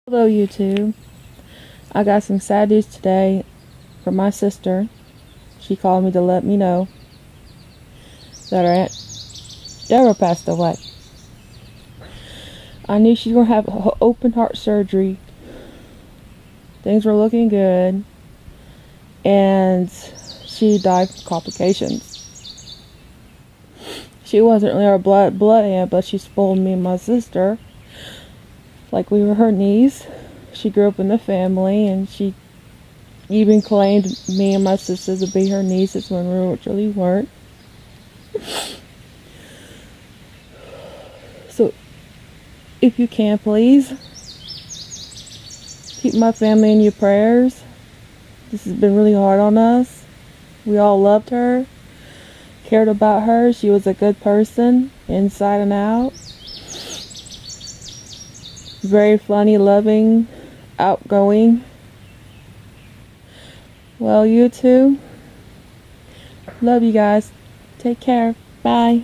Hello YouTube. I got some sad news today from my sister. She called me to let me know that her Aunt Deborah passed away. I knew she was going to have open heart surgery. Things were looking good. And she died from complications. She wasn't really our blood aunt, but she spoiled me and my sister like we were her niece. She grew up in the family, and she even claimed me and my sister to be her nieces when we really weren't. So, if you can, please keep my family in your prayers. This has been really hard on us. We all loved her, cared about her. She was a good person, inside and out. Very funny, loving, outgoing. Well, you too. Love you guys. Take care. Bye.